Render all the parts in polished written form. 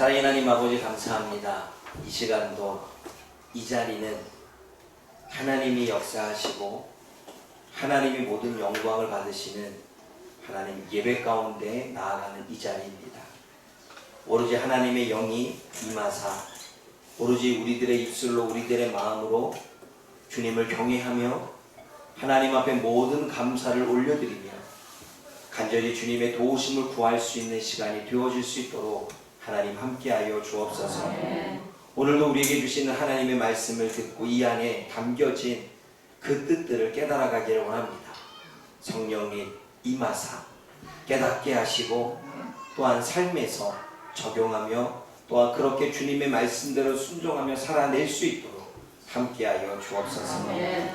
사랑의 하나님 아버지 감사합니다. 이 시간도 이 자리는 하나님이 역사하시고 하나님이 모든 영광을 받으시는 하나님 예배 가운데 나아가는 이 자리입니다. 오로지 하나님의 영이 임하사 오로지 우리들의 입술로 우리들의 마음으로 주님을 경외하며 하나님 앞에 모든 감사를 올려드리며 간절히 주님의 도우심을 구할 수 있는 시간이 되어질 수 있도록 하나님 함께하여 주옵소서. 오늘도 우리에게 주시는 하나님의 말씀을 듣고 이 안에 담겨진 그 뜻들을 깨달아가기를 원합니다. 성령님 임하사 깨닫게 하시고 또한 삶에서 적용하며 또한 그렇게 주님의 말씀대로 순종하며 살아낼 수 있도록 함께하여 주옵소서.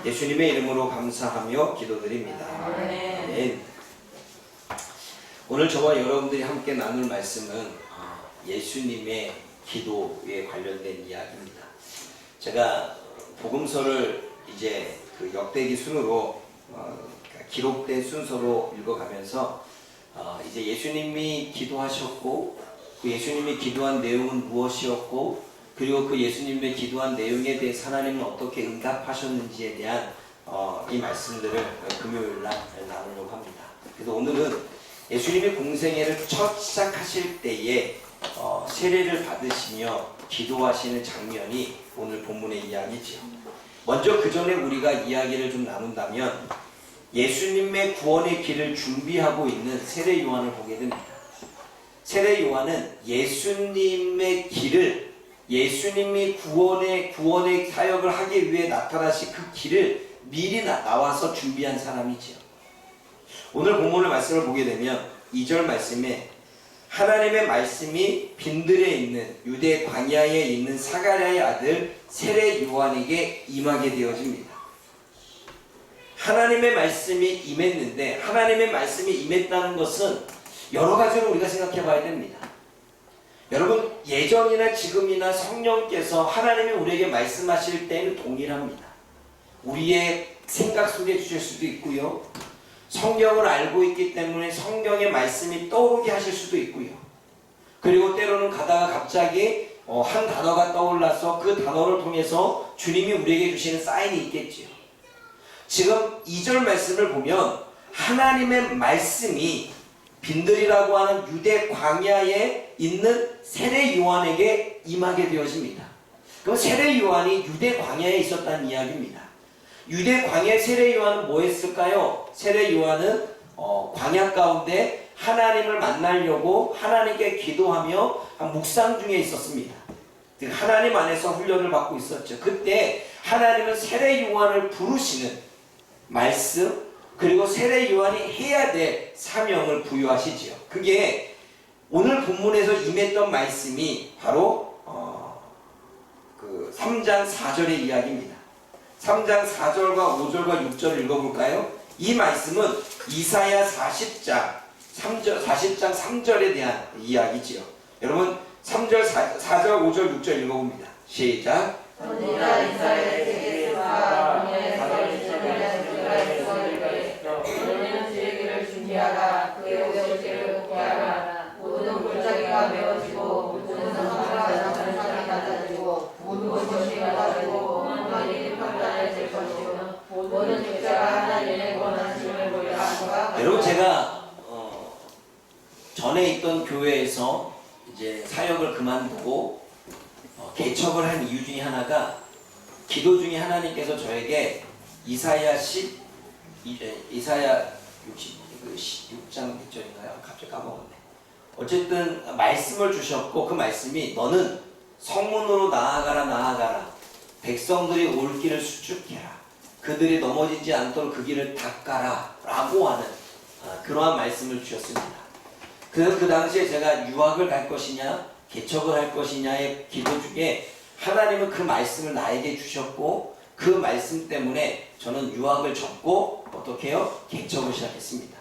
예수님의 이름으로 감사하며 기도드립니다. 아멘. 오늘 저와 여러분들이 함께 나눌 말씀은 예수님의 기도에 관련된 이야기입니다. 제가 복음서를 이제 그 역대기 순으로 기록된 순서로 읽어가면서 이제 예수님이 기도하셨고 그 예수님이 기도한 내용은 무엇이었고 그리고 그 예수님의 기도한 내용에 대해서 하나님은 어떻게 응답하셨는지에 대한 이 말씀들을 금요일날 나누려고 합니다. 그래서 오늘은 예수님이 공생애를 첫 시작하실 때에 세례를 받으시며 기도하시는 장면이 오늘 본문의 이야기죠. 먼저 그 전에 우리가 이야기를 좀 나눈다면 예수님의 구원의 길을 준비하고 있는 세례 요한을 보게 됩니다. 세례 요한은 예수님의 길을 예수님이 구원의 사역을 하기 위해 나타나신 그 길을 미리 나와서 준비한 사람이지요. 오늘 본문의 말씀을 보게 되면 2절 말씀에 하나님의 말씀이 빈들에 있는 유대 광야에 있는 사가랴의 아들 세례 요한에게 임하게 되어집니다. 하나님의 말씀이 임했는데 하나님의 말씀이 임했다는 것은 여러 가지로 우리가 생각해 봐야 됩니다. 여러분 예전이나 지금이나 성령께서 하나님이 우리에게 말씀하실 때는 동일합니다. 우리의 생각 속에 주실 수도 있고요. 성경을 알고 있기 때문에 성경의 말씀이 떠오르게 하실 수도 있고요. 그리고 때로는 가다가 갑자기 한 단어가 떠올라서 그 단어를 통해서 주님이 우리에게 주시는 사인이 있겠지요. 지금 2절 말씀을 보면 하나님의 말씀이 빈들이라고 하는 유대 광야에 있는 세례 요한에게 임하게 되어집니다. 그럼 세례 요한이 유대 광야에 있었다는 이야기입니다. 유대 광야 세례 요한은 뭐 했을까요? 세례 요한은 광야 가운데 하나님을 만나려고 하나님께 기도하며 묵상 중에 있었습니다. 하나님 안에서 훈련을 받고 있었죠. 그때 하나님은 세례 요한을 부르시는 말씀 그리고 세례 요한이 해야 될 사명을 부여하시지요. 그게 오늘 본문에서 임했던 말씀이 바로 그 3장 4절의 이야기입니다. 3장 4절과 5절과 6절을 읽어볼까요? 이 말씀은 이사야 40장 3절에 대한 이야기지요. 여러분 3절, 4절, 5절, 6절 읽어봅니다. 시작. 네가 이스라엘 세계에서 너희는 주의 길을 준비하라. 그의 오실 길을 복귀하라. 모든 골짜기가 메워지고 모든 성읍과 작은 산이 낮아지고 모든 곳이 낮아지고 만민이 평안해질 것이요 모든 백자가 하나님의 권하심을 보리라 하노라. 여러분 제가 전에 있던 교회에서 이제 사역을 그만두고 개척을 한 이유 중에 하나가 기도 중에 하나님께서 저에게 이사야 66장 몇 절인가요? 갑자기 까먹었네. 어쨌든 말씀을 주셨고 그 말씀이 너는 성문으로 나아가라 백성들이 올 길을 수축해라 그들이 넘어지지 않도록 그 길을 닦아라 라고 하는 그러한 말씀을 주셨습니다. 그 당시에 제가 유학을 갈 것이냐 개척을 할 것이냐의 기도 중에 하나님은 그 말씀을 나에게 주셨고 그 말씀 때문에 저는 유학을 접고 어떻게 해요? 개척을 시작했습니다.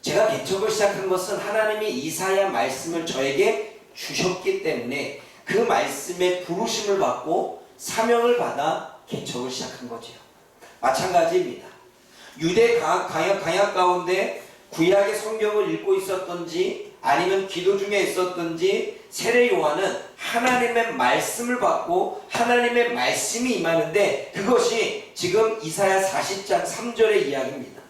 제가 개척을 시작한 것은 하나님이 이사야 말씀을 저에게 주셨기 때문에 그 말씀에 부르심을 받고 사명을 받아 개척을 시작한 거죠. 마찬가지입니다. 유대 광야 가운데 구약의 성경을 읽고 있었던지 아니면 기도 중에 있었든지 세례 요한은 하나님의 말씀을 받고 하나님의 말씀이 임하는데 그것이 지금 이사야 40장 3절의 이야기입니다.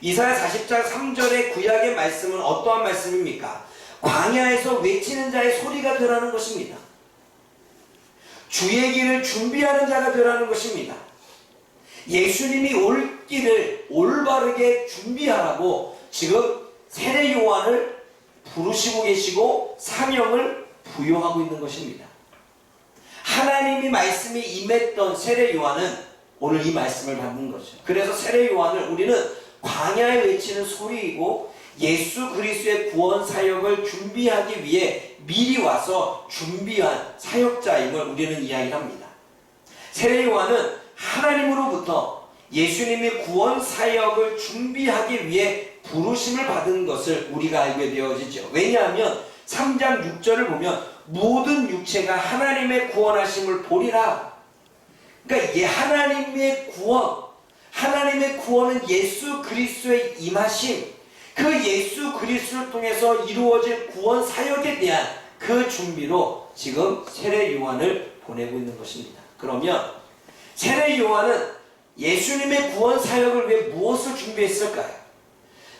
이사야 40장 3절의 구약의 말씀은 어떠한 말씀입니까? 광야에서 외치는 자의 소리가 되라는 것입니다. 주의 길을 준비하는 자가 되라는 것입니다. 예수님이 올 길을 올바르게 준비하라고 지금 세례 요한을 부르시고 계시고 사명을 부여하고 있는 것입니다. 하나님이 말씀이 임했던 세례 요한은 오늘 이 말씀을 받는 거죠. 그래서 세례 요한을 우리는 광야에 외치는 소리이고 예수 그리스도의 구원 사역을 준비하기 위해 미리 와서 준비한 사역자임을 우리는 이야기합니다. 세례 요한은 하나님으로부터 예수님이 구원 사역을 준비하기 위해 부르심을 받은 것을 우리가 알게 되어지죠. 왜냐하면 3장 6절을 보면 모든 육체가 하나님의 구원하심을 보리라. 그러니까 하나님의 구원은 예수 그리스도의 임하심, 그 예수 그리스도를 통해서 이루어질 구원 사역에 대한 그 준비로 지금 세례 요한을 보내고 있는 것입니다. 그러면 세례 요한은 예수님의 구원 사역을 위해 무엇을 준비했을까요?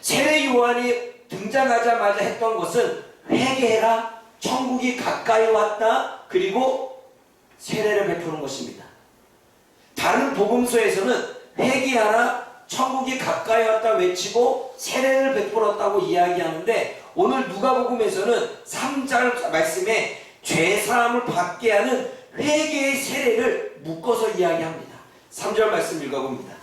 세례 요한이 등장하자마자 했던 것은 회개해라, 천국이 가까이 왔다, 그리고 세례를 베푸는 것입니다. 다른 복음서에서는 회개하라, 천국이 가까이 왔다 외치고 세례를 베풀었다고 이야기하는데 오늘 누가복음에서는 3장 말씀에 죄사함을 받게 하는 회개의 세례를 묶어서 이야기합니다. 3절 말씀 읽어봅니다.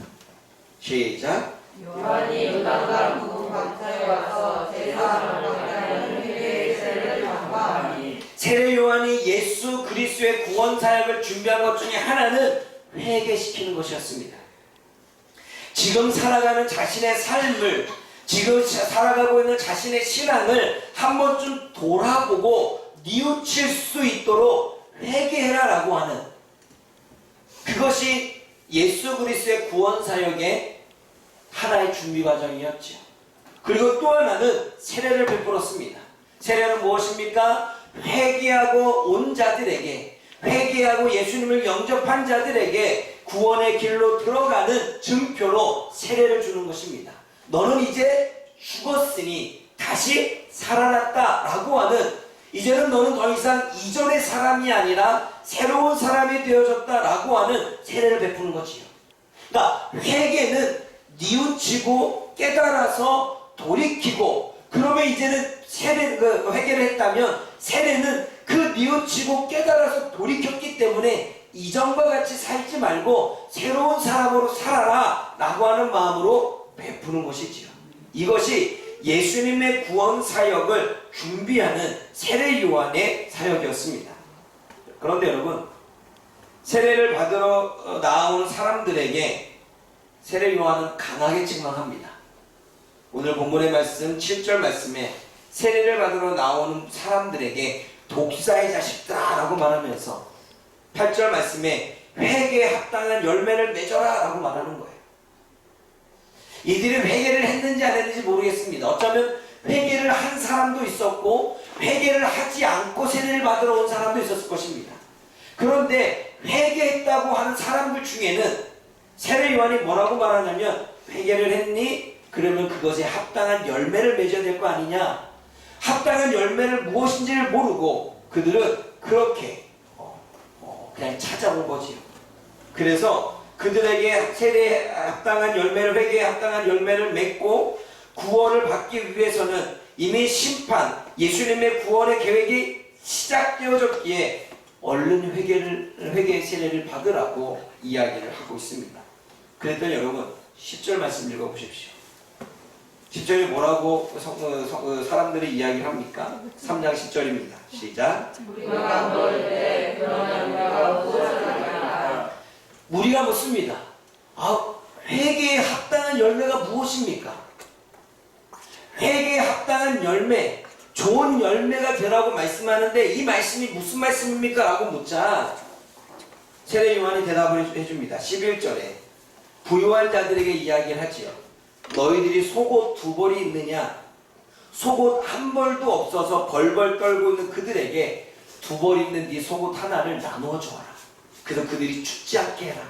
시작. 요한이 요단강 두 강가에 와서 제사함을 받게 하는 회개의 세례를 전파하니 세례 요한이 예수 그리스도의 구원 사역을 준비한 것 중에 하나는 회개시키는 것이었습니다. 지금 살아가는 자신의 삶을, 지금 살아가고 있는 자신의 신앙을 한 번쯤 돌아보고 뉘우칠 수 있도록 회개해라라고 하는 그것이 예수 그리스도의 구원 사역의 하나의 준비 과정이었죠. 그리고 또 하나는 세례를 베풀었습니다. 세례는 무엇입니까? 회개하고 온 자들에게, 회개하고 예수님을 영접한 자들에게 구원의 길로 들어가는 증표로 세례를 주는 것입니다. 너는 이제 죽었으니 다시 살아났다 라고 하는, 이제는 너는 더 이상 이전의 사람이 아니라 새로운 사람이 되어졌다 라고 하는 세례를 베푸는 것이요. 그러니까 회개는 뉘우치고 깨달아서 돌이키고, 그러면 이제는 회개를 했다면 세례는 그 뉘우치고 깨달아서 돌이켰기 때문에 이전과 같이 살지 말고 새로운 사람으로 살아라 라고 하는 마음으로 베푸는 것이지요. 이것이 예수님의 구원 사역을 준비하는 세례 요한의 사역이었습니다. 그런데 여러분, 세례를 받으러 나오는 사람들에게 세례 요한은 강하게 책망합니다. 오늘 본문의 말씀 7절 말씀에 세례를 받으러 나오는 사람들에게 독사의 자식들아 라고 말하면서 8절 말씀에 회개에 합당한 열매를 맺어라 라고 말하는 거예요. 이들이 회개를 했는지 안 했는지 모르겠습니다. 어쩌면 회개를 한 사람도 있었고 회개를 하지 않고 세례를 받으러 온 사람도 있었을 것입니다. 그런데 회개했다고 하는 사람들 중에는 세례 요한이 뭐라고 말하냐면, 회개를 했니? 그러면 그것에 합당한 열매를 맺어야 될 거 아니냐? 합당한 열매를 무엇인지를 모르고 그들은 그렇게 그냥 찾아온 거지요. 그래서 그들에게 세례에 합당한 열매를, 회개에 합당한 열매를 맺고 구원을 받기 위해서는 이미 심판, 예수님의 구원의 계획이 시작되어졌기에 얼른 회개의 세례를 받으라고 이야기를 하고 있습니다. 그랬더니 여러분 10절 말씀 읽어보십시오. 10절이 뭐라고 사람들이 이야기를 합니까? 3장 10절입니다. 시작. 우리가 물을 때 그러나 우리가 무엇을 하리까? 우리가 묻습니다. 회개에 합당한 열매가 무엇입니까? 회개에 합당한 열매, 좋은 열매가 되라고 말씀하는데 이 말씀이 무슨 말씀입니까? 라고 묻자 세례 요한이 대답을 해줍니다. 11절에 부유한 자들에게 이야기를 하지요. 너희들이 속옷 두 벌이 있느냐? 속옷 한 벌도 없어서 벌벌 떨고 있는 그들에게 두 벌 있는 네 속옷 하나를 나누어 주어라. 그래서 그들이 춥지 않게 해라.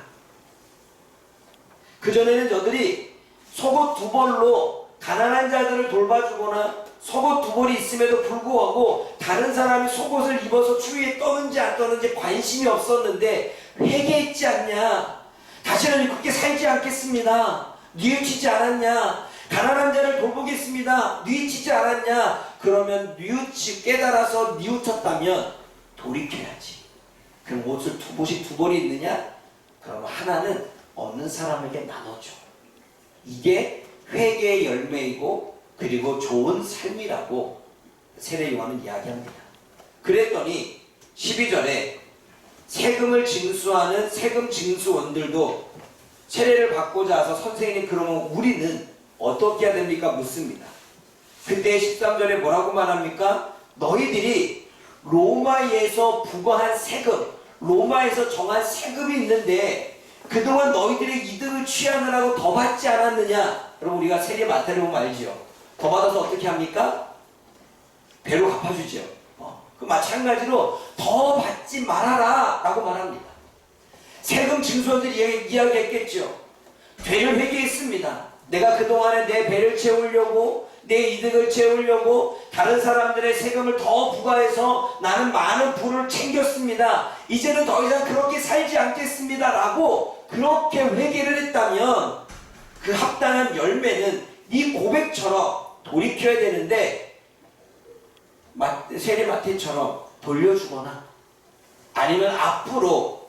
그전에는 저들이 속옷 두 벌로 가난한 자들을 돌봐주거나 속옷 두 벌이 있음에도 불구하고 다른 사람이 속옷을 입어서 추위에 떠는지 안 떠는지 관심이 없었는데 회개했지 않냐? 다시는 그렇게 살지 않겠습니다. 뉘우치지 않았냐? 가난한 자를 돌보겠습니다. 뉘우치지 않았냐? 그러면 깨달아서 뉘우쳤다면 돌이켜야지. 그럼 옷을 옷이 두 벌이 있느냐? 그러면 하나는 없는 사람에게 나눠줘. 이게 회개의 열매이고 그리고 좋은 삶이라고 세례 요한은 이야기합니다. 그랬더니 12절에 세금을 징수하는 세금 징수원들도 세례를 받고자 해서 선생님 그러면 우리는 어떻게 해야 됩니까? 묻습니다. 그때 13절에 뭐라고 말합니까? 너희들이 로마에서 부과한 세금, 로마에서 정한 세금이 있는데 그동안 너희들의 이득을 취하느라고 더 받지 않았느냐? 여러분 우리가 세례 마태를 보면 알죠? 더 받아서 어떻게 합니까? 배로 갚아주죠. 그 마찬가지로 더 받지 말아라 라고 말합니다. 세금 징수원들이 이야기했겠죠. 배를 회개했습니다. 내가 그동안에 내 배를 채우려고 내 이득을 채우려고 다른 사람들의 세금을 더 부과해서 나는 많은 부를 챙겼습니다. 이제는 더 이상 그렇게 살지 않겠습니다 라고 그렇게 회개를 했다면 그 합당한 열매는 이 고백처럼 돌이켜야 되는데 세례 마태처럼 돌려주거나 아니면 앞으로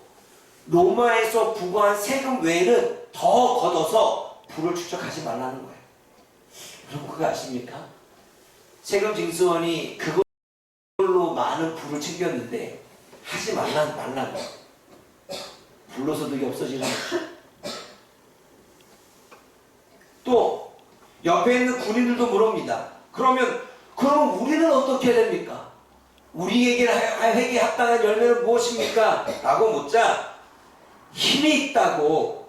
로마에서 부과한 세금 외에는 더 걷어서 부를 축적하지 말라는 거예요. 여러분 그거 아십니까? 세금 징수원이 그걸로 많은 부를 챙겼는데 하지 말라고. 불로소득이 없어지는 거죠. 또 옆에 있는 군인들도 물읍니다. 그럼 우리는 어떻게 해야 됩니까? 우리에게 회개에 합당한 열매는 무엇입니까? 라고 묻자 힘이 있다고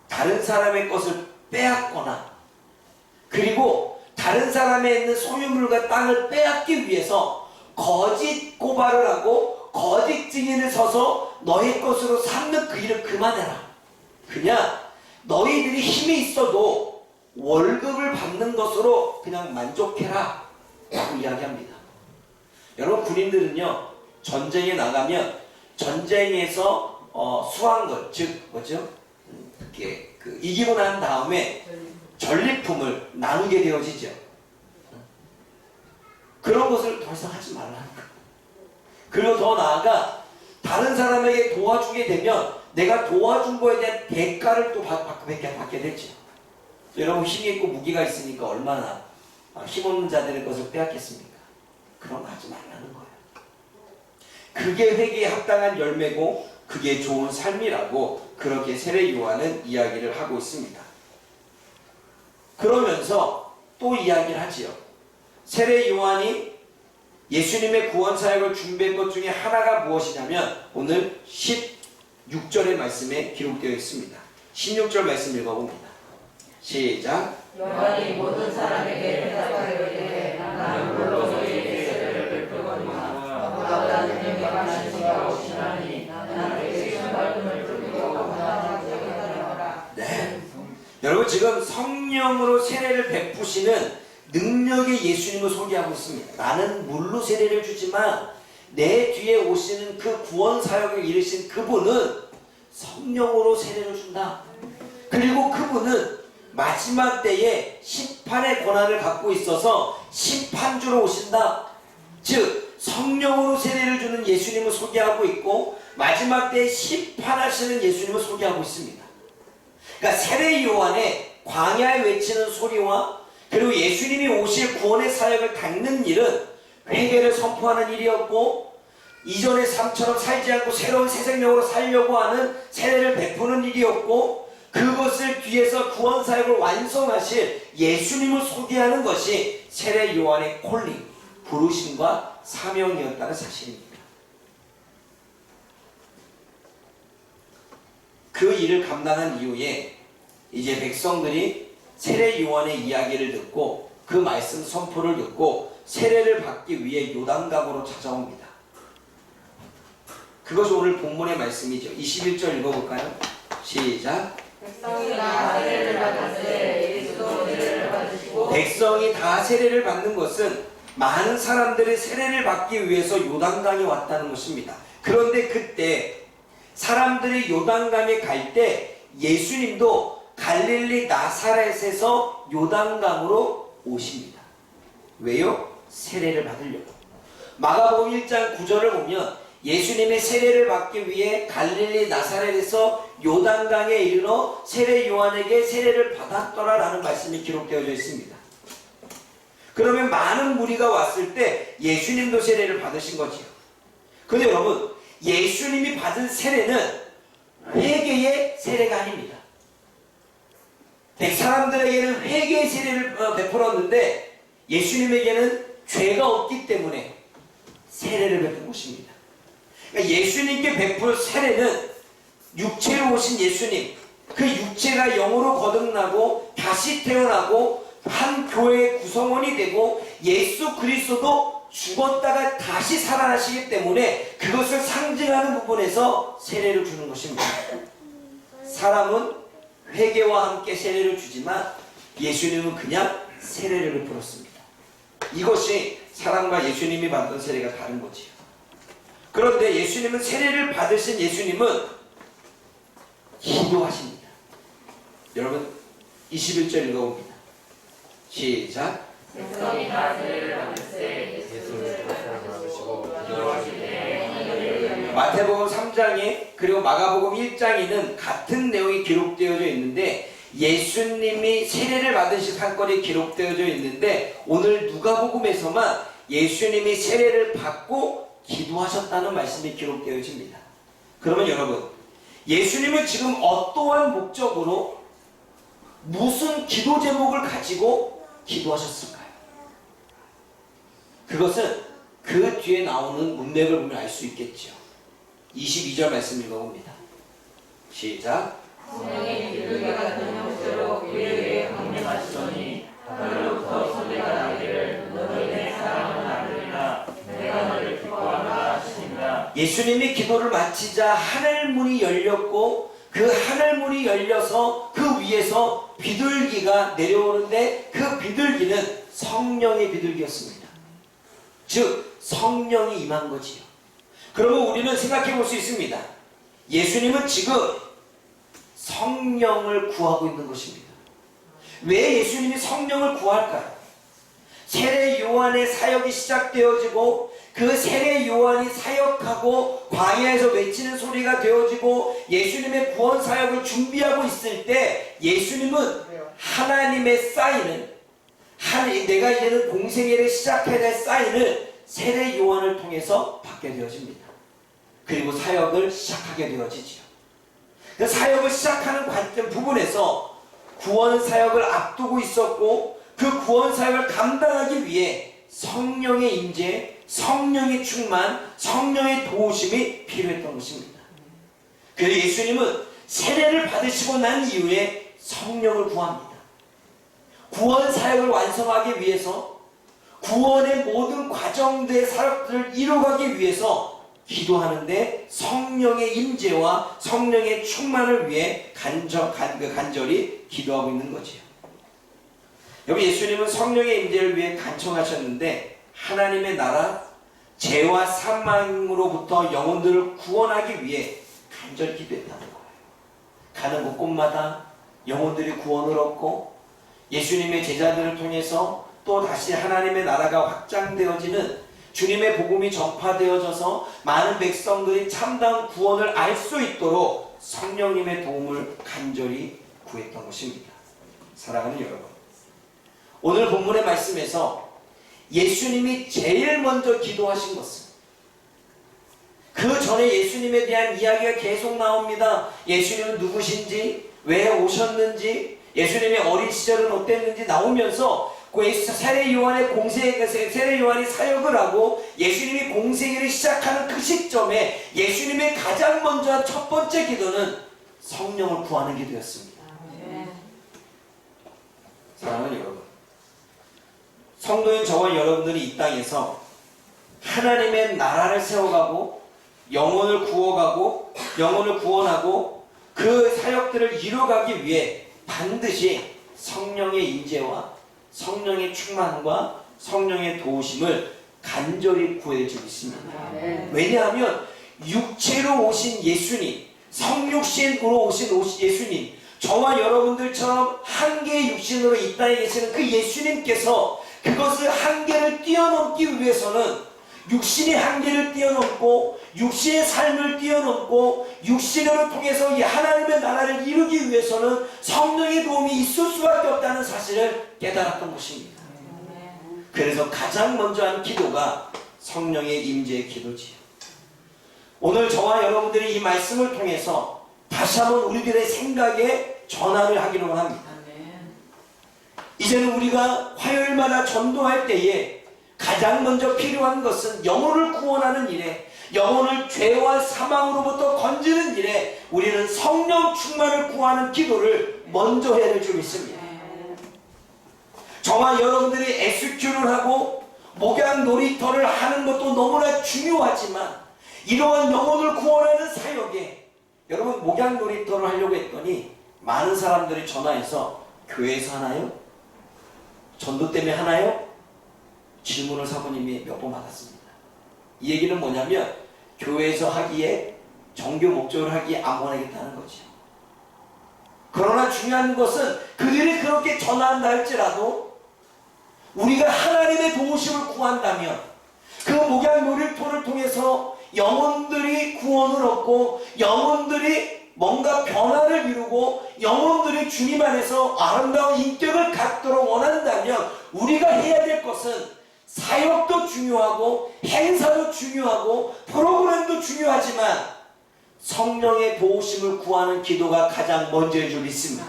다른 사람의 것을 빼앗거나 그리고 다른 사람에 있는 소유물과 땅을 빼앗기 위해서 거짓 고발을 하고 거짓 증인을 서서 너의 것으로 삼는 그 일을 그만해라. 그냥 너희들이 힘이 있어도 월급을 받는 것으로 그냥 만족해라 라고 이야기합니다. 여러분 군인들은요 전쟁에 나가면 전쟁에서 수한 것, 즉 뭐죠? 이기고 난 다음에 전리품을 나누게 되어지죠. 그런 것을 더 이상 하지 말라는 거예요. 그리고 더 나아가 다른 사람에게 도와주게 되면 내가 도와준 거에 대한 대가를 또 받게 되죠. 여러분 힘이 있고 무기가 있으니까 얼마나 힘없는 자들의 것을 빼앗겠습니까? 그런 거 하지 말라는 거예요. 그게 회개에 합당한 열매고 그게 좋은 삶이라고 그렇게 세례 요한은 이야기를 하고 있습니다. 그러면서 또 이야기를 하지요. 세례 요한이 예수님의 구원 사역을 준비한 것 중에 하나가 무엇이냐면 오늘 16절의 말씀에 기록되어 있습니다. 16절 말씀 읽어봅니다. 시작. 요한이 모든 사람에게 대답하여 이르되 나는 물로소의 세례를 베풀거니와 너보다 능력이 많으신 이가 오시나니 나는 그의 신발등을 뚫고 감당하지 못하노라. 네. 여러분 지금 성령으로 세례를 베푸시는 능력의 예수님을 소개하고 있습니다. 나는 물로 세례를 주지만 내 뒤에 오시는 그 구원 사역을 이루신 그분은 성령으로 세례를 준다. 그리고 그분은 마지막 때에 심판의 권한을 갖고 있어서 심판주로 오신다. 즉 성령으로 세례를 주는 예수님을 소개하고 있고 마지막 때에 심판하시는 예수님을 소개하고 있습니다. 그러니까 세례 요한의 광야에 외치는 소리와 그리고 예수님이 오실 구원의 사역을 닦는 일은 회개를 선포하는 일이었고 이전의 삶처럼 살지 않고 새로운 새 생명으로 살려고 하는 세례를 베푸는 일이었고 그것을 뒤에서 구원 사역을 완성하실 예수님을 소개하는 것이 세례 요한의 콜링, 부르심과 사명이었다는 사실입니다. 그 일을 감당한 이후에 이제 백성들이 세례 요한의 이야기를 듣고 그 말씀 선포를 듣고 세례를 받기 위해 요단강으로 찾아옵니다. 그것이 오늘 본문의 말씀이죠. 21절 읽어볼까요? 시작. 백성이 다 세례를 받았으되 예수도 세례를 받으시고 백성이 다 세례를 받는 것은 많은 사람들이 세례를 받기 위해서 요단강에 왔다는 것입니다. 그런데 그때 사람들이 요단강에 갈 때 예수님도 갈릴리 나사렛에서 요단강으로 오십니다. 왜요? 세례를 받으려고. 마가복음 1장 9절을 보면 예수님이 세례를 받기 위해 갈릴리 나사렛에서 요단강에 이르러 세례 요한에게 세례를 받았더라라는 말씀이 기록되어져 있습니다. 그러면 많은 무리가 왔을 때 예수님도 세례를 받으신 거지요. 그런데 여러분, 예수님이 받은 세례는 회개의 세례가 아닙니다. 사람들에게는 회개의 세례를 베풀었는데 예수님에게는 죄가 없기 때문에 세례를 베푼 것입니다. 그러니까 예수님께 베풀 세례는 육체로 오신 예수님, 그 육체가 영으로 거듭나고 다시 태어나고 한 교회의 구성원이 되고 예수 그리스도도 죽었다가 다시 살아나시기 때문에 그것을 상징하는 부분에서 세례를 주는 것입니다. 사람은 회개와 함께 세례를 주지만 예수님은 그냥 세례를 베풀었습니다. 이것이 사람과 예수님이 받은 세례가 다른 거지요. 그런데 예수님은 세례를 받으신 예수님은 기도하십니다. 여러분 21절 읽어봅니다. 시작. 백성이 다 세례를 받았으되 예수도 세례를 받으시고 기도하시되 마태복음 3장에 그리고 마가복음 1장에는 같은 내용이 기록되어져 있는데 예수님이 세례를 받으신 사건이 기록되어져 있는데 오늘 누가복음에서만 예수님이 세례를 받고 기도하셨다는 말씀이 기록되어집니다. 그러면 여러분, 예수님은 지금 어떠한 목적으로 무슨 기도 제목을 가지고 기도하셨을까요? 그것은 그 뒤에 나오는 문맥을 보면 알 수 있겠죠. 22절 말씀 읽어봅니다. 시작. 성령의 비둘기 같은 형체로 우리에게 강림하시더니 하늘로부터 소리가 나기를 너희 내 사랑하는 아들이라 내가 너를 기뻐하노라 하시니라. 예수님이 기도를 마치자 하늘문이 열렸고 그 하늘문이 열려서 그 위에서 비둘기가 내려오는데 그 비둘기는 성령의 비둘기였습니다. 즉 성령이 임한 거지요. 그러면 우리는 생각해 볼 수 있습니다. 예수님은 지금 성령을 구하고 있는 것입니다. 왜 예수님이 성령을 구할까요? 세례 요한의 사역이 시작되어지고 그 세례 요한이 사역하고 광야에서 외치는 소리가 되어지고 예수님의 구원 사역을 준비하고 있을 때 예수님은 하나님의 사인을 내가 이제는 공생애를 시작해야 될 사인을 세례 요한을 통해서 받게 되어집니다. 그리고 사역을 시작하게 되어지죠. 그 사역을 시작하는 관점 부분에서 구원 사역을 앞두고 있었고 그 구원 사역을 감당하기 위해 성령의 임재, 성령의 충만, 성령의 도우심이 필요했던 것입니다. 그래서 예수님은 세례를 받으시고 난 이후에 성령을 구합니다. 구원 사역을 완성하기 위해서 구원의 모든 과정들의 사역들을 이루어가기 위해서 기도하는데 성령의 임재와 성령의 충만을 위해 간절히 기도하고 있는 거지요. 여기 예수님은 성령의 임재를 위해 간청하셨는데 하나님의 나라, 죄와 사망으로부터 영혼들을 구원하기 위해 간절히 기도했다는 거예요. 가는 곳곳마다 영혼들이 구원을 얻고 예수님의 제자들을 통해서 또 다시 하나님의 나라가 확장되어지는 주님의 복음이 전파되어져서 많은 백성들이 참다운 구원을 알 수 있도록 성령님의 도움을 간절히 구했던 것입니다. 사랑하는 여러분, 오늘 본문의 말씀에서 예수님이 제일 먼저 기도하신 것은 그 전에 예수님에 대한 이야기가 계속 나옵니다. 예수님은 누구신지, 왜 오셨는지, 예수님의 어린 시절은 어땠는지 나오면서 세례 요한이 사역을 하고 예수님이 공생애를 시작하는 그 시점에 예수님의 가장 먼저 한 첫 번째 기도는 성령을 구하는 기도였습니다. 사랑하는 여러분, 성도인 저와 여러분들이 이 땅에서 하나님의 나라를 세워가고 영혼을 구워가고 영혼을 구원하고 그 사역들을 이루어가기 위해 반드시 성령의 임재와 성령의 충만과 성령의 도우심을 간절히 구해주고 있습니다. 왜냐하면 육체로 오신 예수님, 성육신으로 오신 예수님, 저와 여러분들처럼 한계의 육신으로 이 땅에 계시는 그 예수님께서 그것을 한계를 뛰어넘기 위해서는 육신의 한계를 뛰어넘고 육신의 삶을 뛰어넘고 육신을 통해서 이 하나님의 나라를 이루기 위해서는 성령의 도움이 있을 수밖에 없다는 사실을 깨달았던 것입니다. 그래서 가장 먼저 한 기도가 성령의 임재의 기도지요. 오늘 저와 여러분들이 이 말씀을 통해서 다시 한번 우리들의 생각에 전환을 하기로 합니다. 이제는 우리가 화요일마다 전도할 때에 가장 먼저 필요한 것은 영혼을 구원하는 일에, 영혼을 죄와 사망으로부터 건지는 일에 우리는 성령 충만을 구하는 기도를 먼저 해야 될 줄 믿습니다. 저와 여러분들이 SQ를 하고 목양 놀이터를 하는 것도 너무나 중요하지만 이러한 영혼을 구원하는 사역에, 여러분 목양 놀이터를 하려고 했더니 많은 사람들이 전화해서 교회에서 하나요? 전도 때문에 하나요? 질문을 사모님이 몇 번 받았습니다. 이 얘기는 뭐냐면 교회에서 하기에, 정교 목적으로 하기에 안 원하겠다는 거죠. 그러나 중요한 것은 그들이 그렇게 전화한다 할지라도 우리가 하나님의 도우심을 구한다면 그 목양 놀이터를 통해서 영혼들이 구원을 얻고 영혼들이 뭔가 변화를 이루고 영혼들이 주님 안에서 아름다운 인격을 갖도록 원한다면 우리가 해야 될 것은 사역도 중요하고 행사도 중요하고 프로그램도 중요하지만 성령의 도우심을 구하는 기도가 가장 먼저인 줄 믿습니다.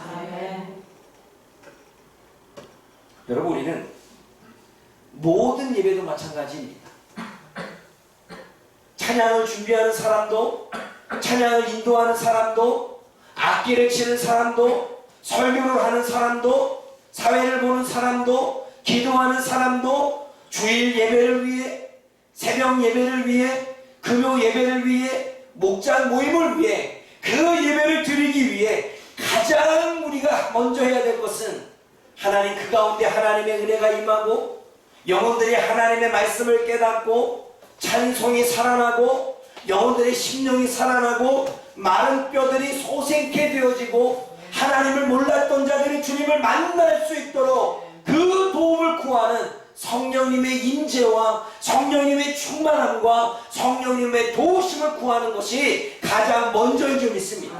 여러분, 우리는 모든 예배도 마찬가지입니다. 찬양을 준비하는 사람도, 찬양을 인도하는 사람도, 악기를 치는 사람도, 설교를 하는 사람도, 사회를 보는 사람도, 기도하는 사람도, 주일 예배를 위해, 새벽 예배를 위해, 금요 예배를 위해, 목장 모임을 위해, 그 예배를 드리기 위해 가장 우리가 먼저 해야 될 것은 하나님, 그 가운데 하나님의 은혜가 임하고 영혼들이 하나님의 말씀을 깨닫고 찬송이 살아나고 영혼들의 심령이 살아나고 마른 뼈들이 소생케 되어지고 하나님을 몰랐던 자들이 주님을 만날 수 있도록 그 도움을 구하는 성령님의 임재와 성령님의 충만함과 성령님의 도우심을 구하는 것이 가장 먼저인 줄 믿습니다.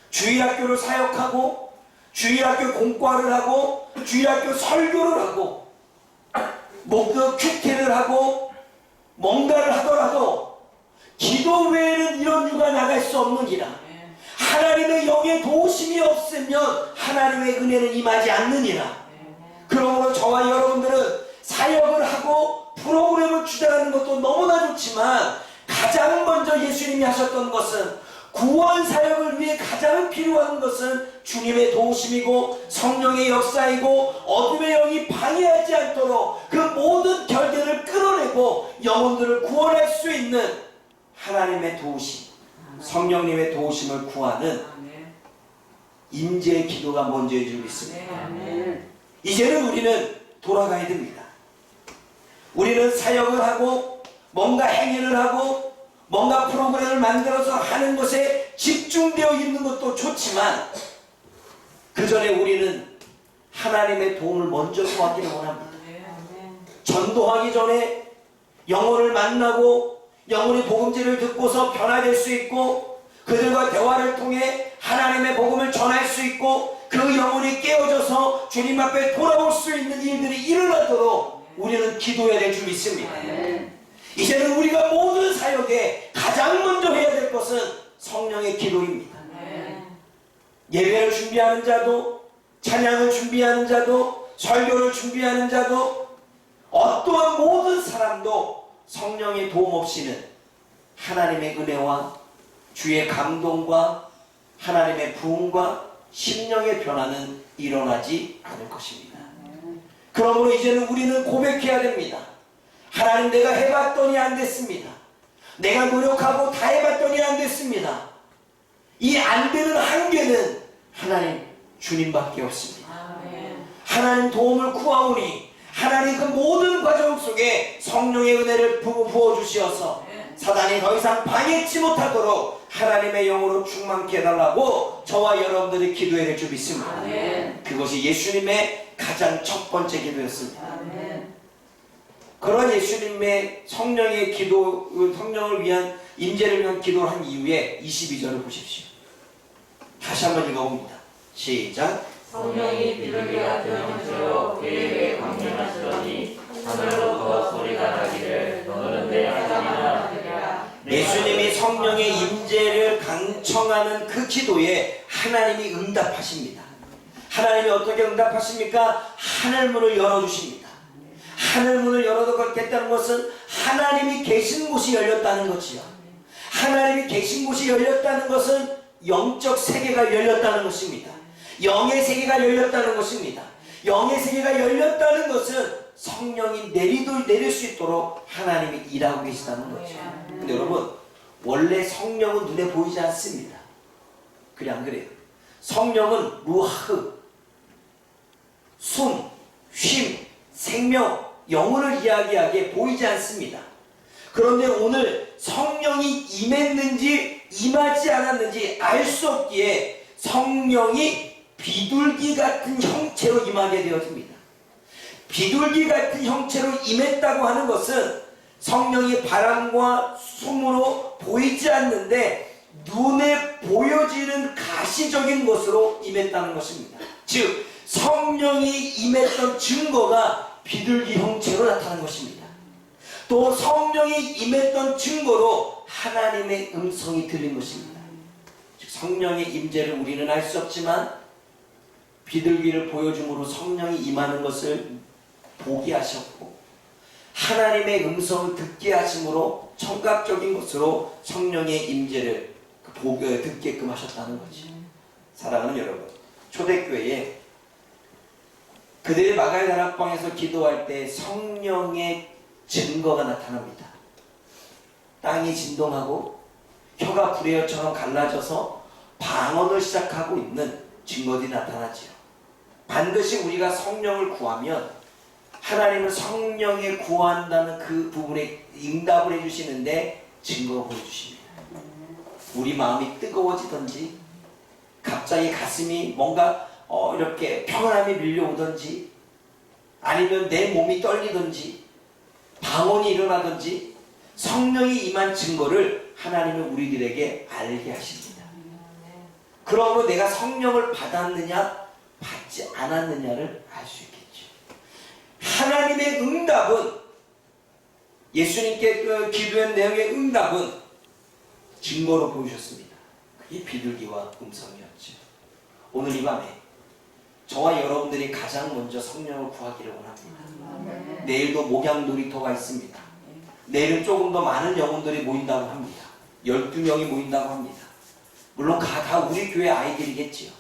주일학교를 사역하고 주일학교 공과를 하고 주일학교 설교를 하고 목표 큐티를 하고 뭔가를 하더라도 기도 외에는 이런 유가 나갈 수 없느니라. 하나님의 영의 도우심이 없으면 하나님의 은혜는 임하지 않느니라. 그러므로 저와 여러분들은 사역을 하고 프로그램을 주장하는 것도 너무나 좋지만 가장 먼저 예수님이 하셨던 것은 구원 사역을 위해 가장 필요한 것은 주님의 도우심이고 성령의 역사이고 어둠의 영이 방해하지 않도록 그 모든 결계를 끌어내고 영혼들을 구원할 수 있는 하나님의 도우심, 성령님의 도우심을 구하는 임재의 기도가 먼저인 줄 믿습니다. 이제는 우리는 돌아가야 됩니다. 우리는 사역을 하고 뭔가 행위를 하고 뭔가 프로그램을 만들어서 하는 것에 집중되어 있는 것도 좋지만 그 전에 우리는 하나님의 도움을 먼저 구하기를 원합니다. 전도하기 전에 영혼을 만나고 영혼의 복음지를 듣고서 변화될 수 있고 그들과 대화를 통해 하나님의 복음을 전할 수 있고 그 영혼이 깨어져서 주님 앞에 돌아올 수 있는 일들이 일어나도록 우리는 기도해야 될 줄 믿습니다. 이제는 우리가 모든 사역에 가장 먼저 해야 될 것은 성령의 기도입니다. 예배를 준비하는 자도, 찬양을 준비하는 자도, 설교를 준비하는 자도, 어떠한 모든 사람도 성령의 도움 없이는 하나님의 은혜와 주의 감동과 하나님의 부흥과 심령의 변화는 일어나지 않을 것입니다. 그러므로 이제는 우리는 고백해야 됩니다. 하나님, 내가 해봤더니 안 됐습니다. 내가 노력하고 다 해봤더니 안 됐습니다. 이 안 되는 한계는 하나님 주님밖에 없습니다. 하나님 도움을 구하오니 하나님 그 모든 과정 속에 성령의 은혜를 부어주시어서 사단이 더 이상 방해치 못하도록 하나님의 영으로 충만케 해달라고 저와 여러분들이 기도해야 될 줄 믿습니다. 그것이 예수님의 가장 첫 번째 기도였습니다. 그런 예수님의 성령의 기도, 성령을 위한 임재를 위한 기도를 한 이후에 22절을 보십시오. 다시 한번 읽어봅니다. 시작. 성령이 비둘기 같은 형체로 그에게 강림하시더니 하늘로부터 소리가 나기를 너는 내 아들이라. 예수님이 성령의 임재를 강청하는 그 기도에 하나님이 응답하십니다. 하나님이 어떻게 응답하십니까? 하늘문을 열어주십니다. 하늘문을 열어놓겠다는 것은 하나님이 계신 곳이 열렸다는 것이요. 하나님이 계신 곳이 열렸다는 것은 영적 세계가 열렸다는 것입니다. 영의 세계가 열렸다는 것입니다. 영의 세계가 열렸다는 것은 성령이 내릴 수 있도록 하나님이 일하고 계시다는 거죠. 근데 여러분, 원래 성령은 눈에 보이지 않습니다. 그래 안 그래요? 성령은 루아흐, 숨, 쉼, 생명, 영혼을 이야기하기에 보이지 않습니다. 그런데 오늘 성령이 임했는지 임하지 않았는지 알 수 없기에 성령이 비둘기 같은 형체로 임하게 되어집니다. 비둘기 같은 형체로 임했다고 하는 것은 성령이 바람과 숨으로 보이지 않는데 눈에 보여지는 가시적인 것으로 임했다는 것입니다. 즉 성령이 임했던 증거가 비둘기 형체로 나타난 것입니다. 또 성령이 임했던 증거로 하나님의 음성이 들린 것입니다. 즉 성령의 임재를 우리는 알 수 없지만 비둘기를 보여줌으로 성령이 임하는 것을 보게 하셨고 하나님의 음성을 듣게 하심으로 청각적인 것으로 성령의 임재를 듣게끔 하셨다는 거지. 사랑하는 여러분, 초대교회에 그들의 마가의 다락방에서 기도할 때 성령의 증거가 나타납니다. 땅이 진동하고 혀가 불의혈처럼 갈라져서 방언을 시작하고 있는 증거들이 나타나지요. 반드시 우리가 성령을 구하면 하나님은 성령에 구한다는 그 부분에 응답을 해주시는데 증거를 보여주십니다. 우리 마음이 뜨거워지든지 갑자기 가슴이 뭔가 이렇게 평안함이 밀려오든지 아니면 내 몸이 떨리든지 방언이 일어나든지 성령이 임한 증거를 하나님은 우리들에게 알게 하십니다. 그러므로 내가 성령을 받았느냐 받지 않았느냐를 알 수 있겠죠. 하나님의 응답은 예수님께 기도한 내용의 응답은 증거로 보여주셨습니다. 그게 비둘기와 음성이었죠. 오늘 이 밤에 저와 여러분들이 가장 먼저 성령을 구하기를 원합니다. 내일도 목양 놀이터가 있습니다. 내일은 조금 더 많은 영혼들이 모인다고 합니다. 12명이 모인다고 합니다. 물론 다 우리 교회 아이들이겠지요.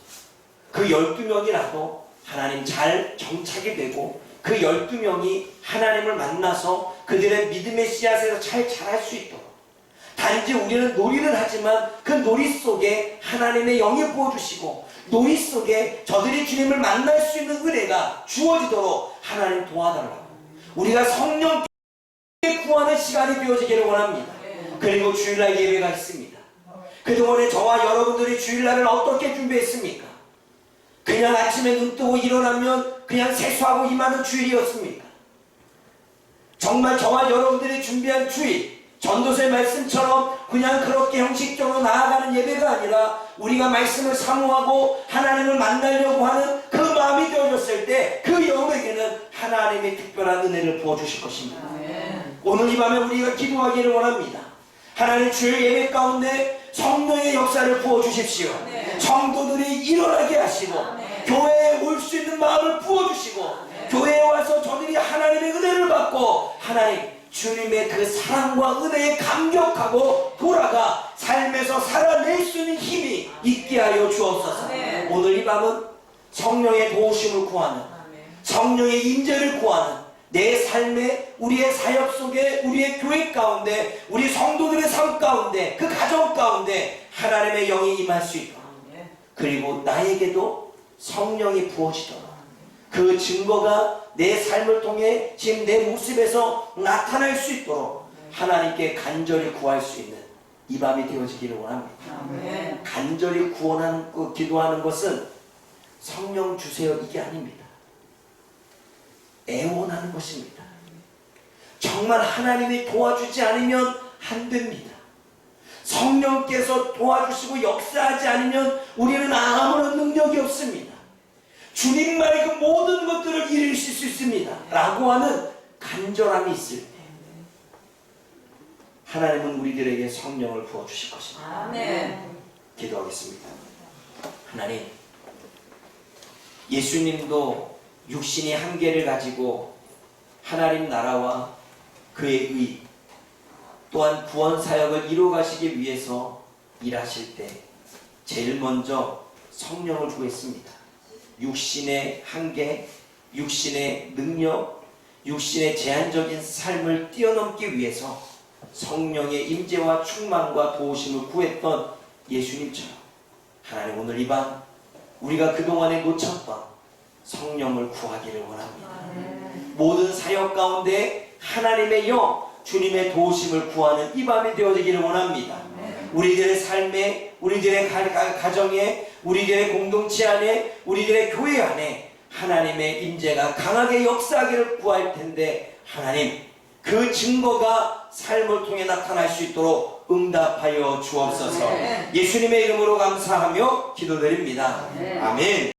그 12명이라도 하나님 잘 정착이 되고 그 12명이 하나님을 만나서 그들의 믿음의 씨앗에서 잘 자랄 수 있도록 단지 우리는 놀이를 하지만 그 놀이 속에 하나님의 영이 부어주시고 놀이 속에 저들이 주님을 만날 수 있는 은혜가 주어지도록 하나님 도와달라고 우리가 성령께 구하는 시간이 되어지기를 원합니다. 그리고 주일날 예배가 있습니다. 그동안에 저와 여러분들이 주일날을 어떻게 준비했습니까? 그냥 아침에 눈 뜨고 일어나면 그냥 세수하고 임하는 주일이었습니까? 정말 저와 여러분들이 준비한 주일, 전도서의 말씀처럼 그냥 그렇게 형식적으로 나아가는 예배가 아니라 우리가 말씀을 사모하고 하나님을 만나려고 하는 그 마음이 되어졌을 때 그 영혼에게는 하나님의 특별한 은혜를 부어주실 것입니다. 오늘 이 밤에 우리가 기도하기를 원합니다. 하나님 주일 예배 가운데 성령의 역사를 부어주십시오. 성도들이 일어나게 하시고 교회에 올 수 있는 마음을 부어주시고 교회에 와서 저들이 하나님의 은혜를 받고 하나님 주님의 그 사랑과 은혜에 감격하고 돌아가 삶에서 살아낼 수 있는 힘이 있게 하여 주옵소서. 아멘. 오늘 이 밤은 성령의 도우심을 구하는, 성령의 임재를 구하는 내 삶에, 우리의 사역 속에, 우리의 교회 가운데, 우리 성도들의 삶 가운데, 그 가정 가운데 하나님의 영이 임할 수 있도록, 그리고 나에게도 성령이 부어지도록, 그 증거가 내 삶을 통해 지금 내 모습에서 나타날 수 있도록 하나님께 간절히 구할 수 있는 이 밤이 되어지기를 원합니다. 아멘. 간절히 구원하는, 기도하는 것은 성령 주세요 이게 아닙니다. 애원하는 것입니다. 정말 하나님이 도와주지 않으면 안 됩니다. 성령께서 도와주시고 역사하지 않으면 우리는 아무런 능력이 없습니다. 주님만이 그 모든 것들을 이루실 수 있습니다 라고 하는 간절함이 있을 때 하나님은 우리들에게 성령을 부어주실 것입니다. 아멘. 기도하겠습니다. 하나님, 예수님도 육신의 한계를 가지고 하나님 나라와 그의 의 또한 구원 사역을 이루어가시기 위해서 일하실 때 제일 먼저 성령을 구했습니다. 육신의 한계, 육신의 능력, 육신의 제한적인 삶을 뛰어넘기 위해서 성령의 임재와 충만과 도우심을 구했던 예수님처럼 하나님 오늘 이 밤 우리가 그동안에 놓쳤던 성령을 구하기를 원합니다. 모든 사역 가운데 하나님의 영, 주님의 도우심을 구하는 이 밤이 되어지기를 원합니다. 우리들의 삶에, 우리들의 가정에, 우리들의 공동체 안에, 우리들의 교회 안에 하나님의 임재가 강하게 역사하기를 구할 텐데 하나님 그 증거가 삶을 통해 나타날 수 있도록 응답하여 주옵소서. 예수님의 이름으로 감사하며 기도드립니다. 아멘.